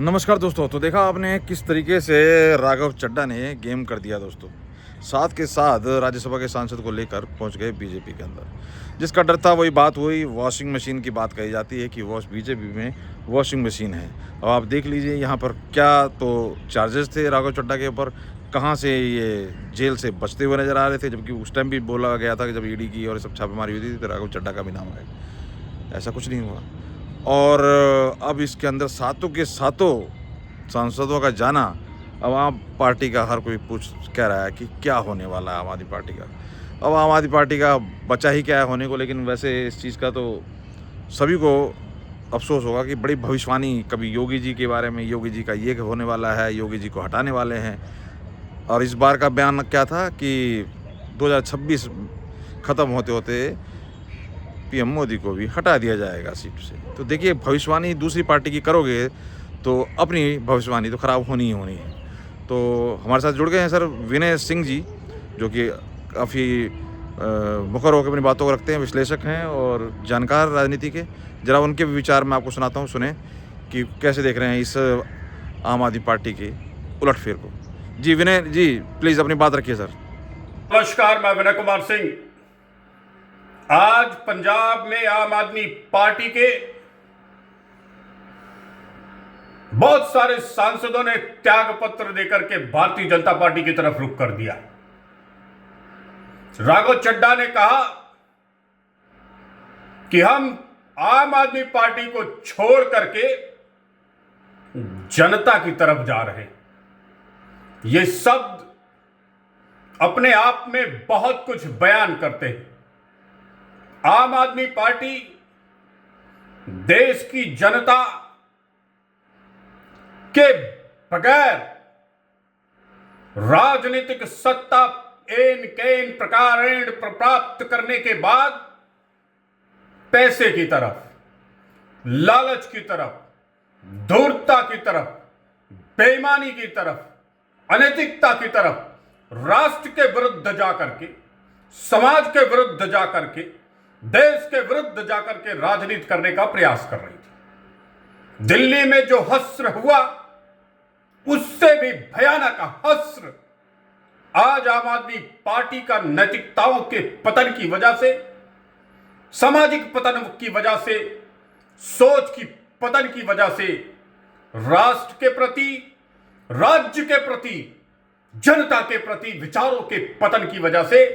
नमस्कार दोस्तों। तो देखा आपने किस तरीके से राघव चड्ढा ने गेम कर दिया दोस्तों। साथ के साथ राज्यसभा के सांसद को लेकर पहुंच गए बीजेपी के अंदर। जिसका डर था वही बात हुई। वॉशिंग मशीन की बात कही जाती है कि बीजेपी में वॉशिंग मशीन है। अब आप देख लीजिए यहाँ पर क्या तो चार्जेस थे राघव चड्ढा के ऊपर, कहाँ से ये जेल से बचते हुए नजर आ रहे थे। जबकि उस टाइम भी बोला गया था कि जब ईडी की और सब छापेमारी हुई थी तो राघव चड्ढा का भी नाम आया। ऐसा कुछ नहीं हुआ। और अब इसके अंदर सातों के सातों सांसदों का जाना, अब आम पार्टी का हर कोई पूछ कह रहा है कि क्या होने वाला है आम आदमी पार्टी का। अब आम आदमी पार्टी का बचा ही क्या है होने को। लेकिन वैसे इस चीज़ का तो सभी को अफसोस होगा कि बड़ी भविष्यवाणी कभी योगी जी के बारे में, योगी जी का ये होने वाला है, योगी जी को हटाने वाले हैं। और इस बार का बयान क्या था कि 2026 ख़त्म होते होते पीएम मोदी को भी हटा दिया जाएगा सीट से। तो देखिए, भविष्यवाणी दूसरी पार्टी की करोगे तो अपनी भविष्यवाणी तो ख़राब होनी ही होनी है। तो हमारे साथ जुड़ गए हैं सर विनय सिंह जी, जो कि काफ़ी मुखर होकर अपनी बातों को रखते हैं, विश्लेषक हैं और जानकार राजनीति के। ज़रा उनके भी विचार मैं आपको सुनाता हूँ, सुने कि कैसे देख रहे हैं इस आम आदमी पार्टी के उलटफेर को। जी विनय जी, प्लीज़ अपनी बात रखिए सर। नमस्कार, मैं विनय कुमार सिंह। आज पंजाब में आम आदमी पार्टी के बहुत सारे सांसदों ने त्याग पत्र देकर के भारतीय जनता पार्टी की तरफ रुख कर दिया। राघव चड्ढा ने कहा कि हम आम आदमी पार्टी को छोड़ करके जनता की तरफ जा रहे हैं। ये शब्द अपने आप में बहुत कुछ बयान करते हैं। आम आदमी पार्टी देश की जनता के बगैर राजनीतिक सत्ता एन कैन प्रकारेण प्राप्त करने के बाद पैसे की तरफ, लालच की तरफ, धूर्तता की तरफ, बेईमानी की तरफ, अनैतिकता की तरफ, राष्ट्र के विरुद्ध जाकर के, समाज के विरुद्ध जाकर के, देश के विरुद्ध जाकर के राजनीति करने का प्रयास कर रही थी। दिल्ली में जो हश्र हुआ उससे भी भयानक हश्र आज आम आदमी पार्टी का नैतिकताओं के पतन की वजह से, सामाजिक पतन की वजह से, सोच की पतन की वजह से, राष्ट्र के प्रति, राज्य के प्रति, जनता के प्रति विचारों के पतन की वजह से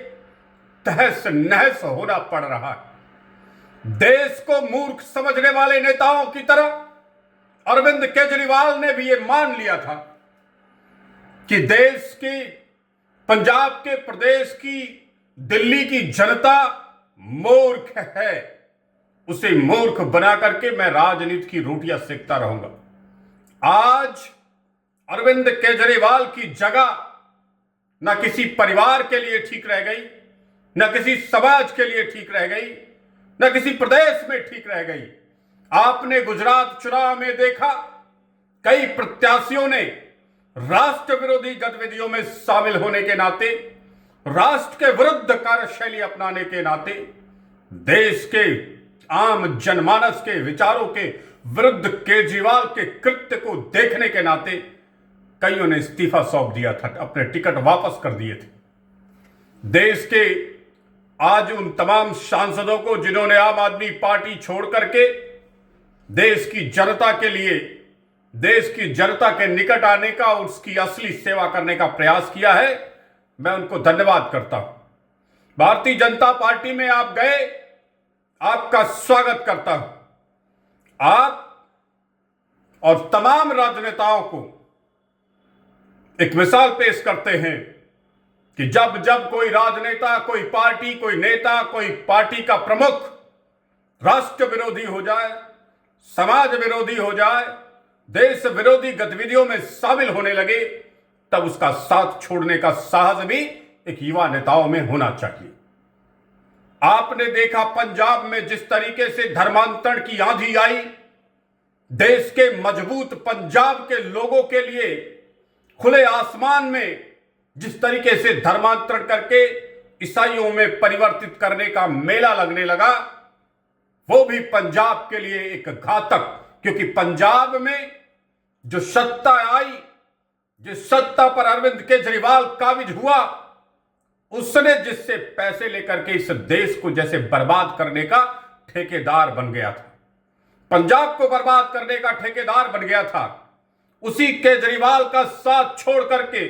तहस नहस होना पड़ रहा है। देश को मूर्ख समझने वाले नेताओं की तरह अरविंद केजरीवाल ने भी यह मान लिया था कि देश की, पंजाब के, प्रदेश की, दिल्ली की जनता मूर्ख है। उसे मूर्ख बना करके मैं राजनीति की रोटियां सेकता रहूंगा। आज अरविंद केजरीवाल की जगह न किसी परिवार के लिए ठीक रह गई, न किसी समाज के लिए ठीक रह गई, न किसी प्रदेश में ठीक रह गई। आपने गुजरात चुनाव में देखा, कई प्रत्याशियों ने राष्ट्र विरोधी गतिविधियों में शामिल होने के नाते, राष्ट्र के विरुद्ध कार्यशैली अपनाने के नाते, देश के आम जनमानस के विचारों के विरुद्ध केजरीवाल के कृत्य को देखने के नाते कईयों ने इस्तीफा सौंप दिया था, अपने टिकट वापस कर दिए थे। देश के आज उन तमाम सांसदों को जिन्होंने आम आदमी पार्टी छोड़ करके देश की जनता के लिए, देश की जनता के निकट आने का, उसकी असली सेवा करने का प्रयास किया है, मैं उनको धन्यवाद करता हूं। भारतीय जनता पार्टी में आप गए, आपका स्वागत करता हूं। आप और तमाम राजनेताओं को एक मिसाल पेश करते हैं कि जब जब कोई राजनेता, कोई पार्टी, कोई नेता, कोई पार्टी का प्रमुख राष्ट्र विरोधी हो जाए, समाज विरोधी हो जाए, देश विरोधी गतिविधियों में शामिल होने लगे, तब उसका साथ छोड़ने का साहस भी एक युवा नेताओं में होना चाहिए। आपने देखा पंजाब में जिस तरीके से धर्मांतरण की आंधी आई, देश के मजबूत पंजाब के लोगों के लिए खुले आसमान में जिस तरीके से धर्मांतरण करके ईसाइयों में परिवर्तित करने का मेला लगने लगा, वो भी पंजाब के लिए एक घातक, क्योंकि पंजाब में जो सत्ता आई, जिस सत्ता पर अरविंद केजरीवाल काबिज हुआ, उसने जिससे पैसे लेकर के इस देश को जैसे बर्बाद करने का ठेकेदार बन गया था, पंजाब को बर्बाद करने का ठेकेदार बन गया था, उसी केजरीवाल का साथ छोड़ करके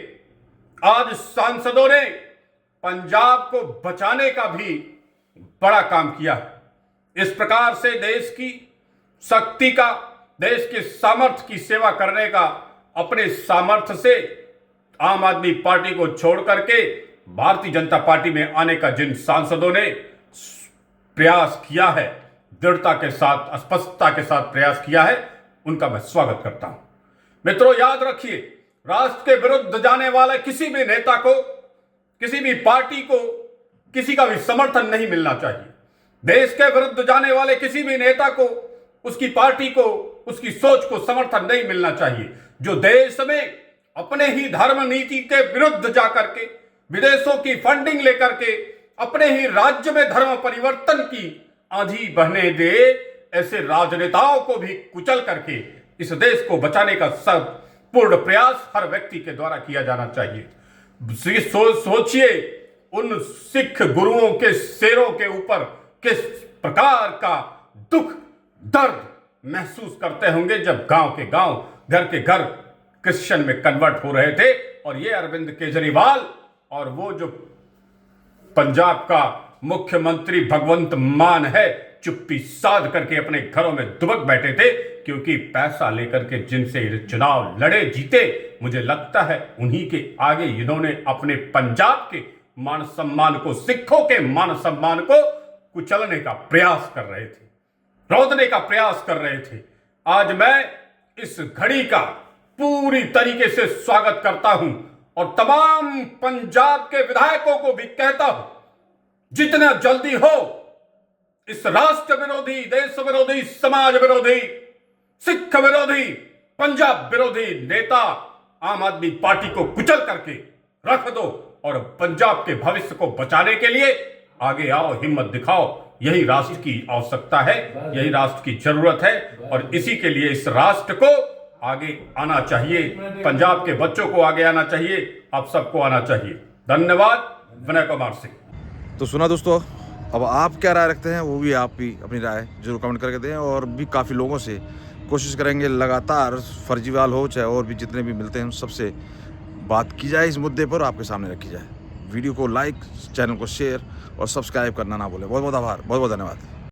आज सांसदों ने पंजाब को बचाने का भी बड़ा काम किया है। इस प्रकार से देश की शक्ति का, देश के सामर्थ्य की सेवा करने का अपने सामर्थ्य से आम आदमी पार्टी को छोड़ करके भारतीय जनता पार्टी में आने का जिन सांसदों ने प्रयास किया है, दृढ़ता के साथ, स्पष्टता के साथ प्रयास किया है, उनका मैं स्वागत करता हूं। मित्रों, याद रखिए, राष्ट्र के विरुद्ध जाने वाले किसी भी नेता को, किसी भी पार्टी को किसी का भी समर्थन नहीं मिलना चाहिए। देश के विरुद्ध जाने वाले किसी भी नेता को, उसकी पार्टी को, उसकी सोच को समर्थन नहीं मिलना चाहिए। जो देश में अपने ही धर्म नीति के विरुद्ध जाकर के, विदेशों की फंडिंग लेकर के अपने ही राज्य में धर्म परिवर्तन की आंधी बहने दे, ऐसे राजनेताओं को भी कुचल करके इस देश को बचाने का सब पूर्ण प्रयास हर व्यक्ति के द्वारा किया जाना चाहिए। सोचिए, उन सिख गुरुओं के शेरों के ऊपर किस प्रकार का दुख दर्द महसूस करते होंगे जब गांव के गांव, घर के घर क्रिश्चियन में कन्वर्ट हो रहे थे, और ये अरविंद केजरीवाल और वो जो पंजाब का मुख्यमंत्री भगवंत मान है, चुप्पी साध करके अपने घरों में दुबक बैठे थे, क्योंकि पैसा लेकर के जिनसे चुनाव लड़े जीते, मुझे लगता है उन्हीं के आगे इन्होंने अपने पंजाब के मान सम्मान को, सिखों के मान सम्मान को कुचलने का प्रयास कर रहे थे, रौंदने का प्रयास कर रहे थे। आज मैं इस घड़ी का पूरी तरीके से स्वागत करता हूं और तमाम पंजाब के विधायकों को भी कहता हूं, जितना जल्दी हो इस राष्ट्र विरोधी, देश विरोधी, समाज विरोधी, सिख विरोधी, पंजाब विरोधी नेता आम आदमी पार्टी को कुचल करके रख दो और पंजाब के भविष्य को बचाने के लिए आगे आओ, हिम्मत दिखाओ। यही राष्ट्र की आवश्यकता है, यही राष्ट्र की जरूरत है, और इसी के लिए इस राष्ट्र को आगे आना चाहिए, पंजाब के बच्चों को आगे आना चाहिए, आप सबको आना चाहिए। धन्यवाद। विनय कुमार सिंह। तो सुना दोस्तों, अब आप क्या राय रखते हैं, वो भी आप भी अपनी राय जरूर कमेंट करके दें, और भी काफ़ी लोगों से कोशिश करेंगे लगातार, फर्जीवाल हो चाहे और भी जितने भी मिलते हैं सबसे बात की जाए, इस मुद्दे पर आपके सामने रखी जाए। वीडियो को लाइक, चैनल को शेयर और सब्सक्राइब करना ना भूलें। बहुत बहुत आभार, बहुत बहुत धन्यवाद।